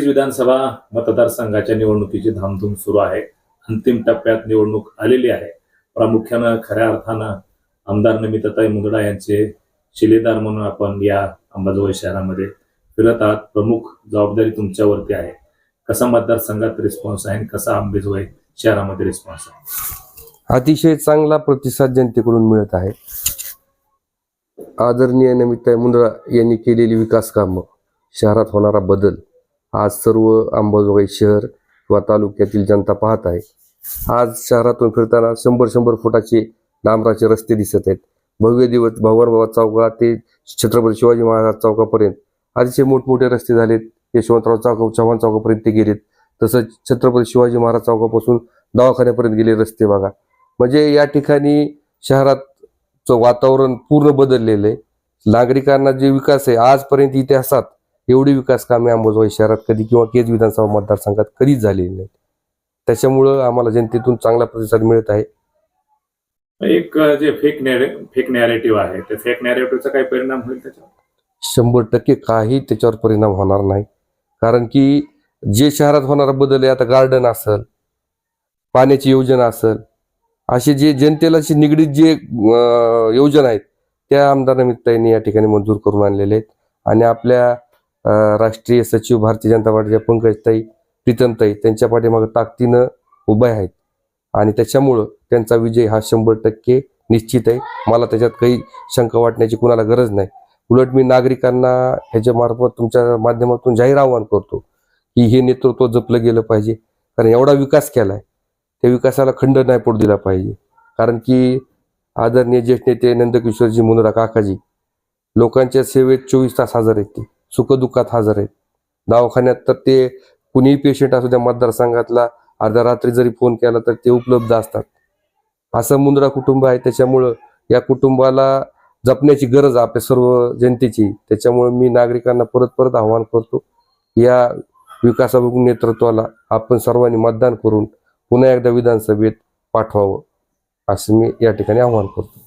विधानसभा मतदारसंघाच्या निवडणुकीची धामधूम सुरू आहे. अंतिम टप्प्यात निवडणूक आलेली आहे. प्रामुख्यानं खऱ्या अर्थानं आमदार नमिताताई मुंदडा यांचे शिलेदार म्हणून आपण या अंबाजोगाई शहरामध्ये फिरत आहात. प्रमुख जबाबदारी तुमच्यावरती आहे. कसा मतदारसंघात रिस्पॉन्स आहे, कसा अंबाजोगाई शहरामध्ये रिस्पॉन्स आहे? अतिशय चांगला प्रतिसाद जनतेकडून मिळत आहे. आदरणीय नमिताताई मुंदडा यांनी केलेली विकास कामं, शहरात होणारा बदल आज सर्व अंबाजोगाई शहर किंवा तालुक्यातील जनता पाहत आहे. आज शहरातून फिरताना 100 फुटाचे डांबराचे रस्ते दिसत आहेत. भव्य दिवस भगवानबाबा चौकात ते छत्रपती शिवाजी महाराज चौकापर्यंत अतिशय मोठमोठे रस्ते झालेत. यशवंतराव चव्हाण चौकापर्यंत ते गेलेत. तसंच छत्रपती शिवाजी महाराज चौकापासून दवाखान्यापर्यंत गेले रस्ते बघा. म्हणजे या ठिकाणी शहराचं वातावरण पूर्ण बदललेलं आहे. नागरिकांना जे विकास आहे, आजपर्यंत इतिहासात एवढी विकास कामे अंबाजोगाई शहरात कधी किंवा केज विधानसभा मतदारसंघात कधीच झालेली नाही. त्याच्यामुळं आम्हाला जनतेतून चांगला प्रतिसाद मिळत आहे. एक जे फेक नॅरेटिव्ह आहे, त्या फेक नॅरेटिव्हचा काय परिणाम होईल त्याच्यावर? 100% काही त्याच्यावर परिणाम होणार नाही. कारण की जे शहरात होणारा बदल आहे, आता गार्डन असेल, पाण्याची योजना असेल, असे जे जनतेला निगडीत जे योजना आहेत त्या आमदार नमिताताईंनी या ठिकाणी मंजूर करून आणलेले आहेत. आणि आपल्या राष्ट्रीय सचिव भारतीय जनता पार्टीच्या पंकजताई, प्रीतमताई त्यांच्या पाठीमागे ताकदीनं उभे आहेत. आणि त्याच्यामुळं त्यांचा विजय हा 100% निश्चित आहे. मला त्याच्यात काही शंका वाटण्याची कुणाला गरज नाही. उलट मी नागरिकांना ह्याच्या मार्फत तुमच्या माध्यमातून जाहीर आवाहन करतो की हे नेतृत्व जपलं गेलं पाहिजे. कारण एवढा विकास केलाय, त्या विकासाला खंड नाही पडू दिला पाहिजे. कारण की आदरणीय ज्येष्ठ नेते नंदकिशोरजी मुंदडा काकाजी लोकांच्या सेवेत 24 तास हजर आहेत. ते सुखदुःखात हजर आहेत. दवाखान्यात तर ते कुणीही पेशंट असू द्या मतदारसंघातला, अर्ध्या रात्री जरी फोन केला तर ते उपलब्ध असतात. असं मुंदडा कुटुंब आहे. त्याच्यामुळं या कुटुंबाला जपण्याची गरज आपल्या सर्व जनतेची. त्याच्यामुळे मी नागरिकांना परत आवाहन करतो, या विकासाभिमुख नेतृत्वाला आपण सर्वांनी मतदान करून पुन्हा एकदा विधानसभेत पाठवावं, असं मी या ठिकाणी आवाहन करतो.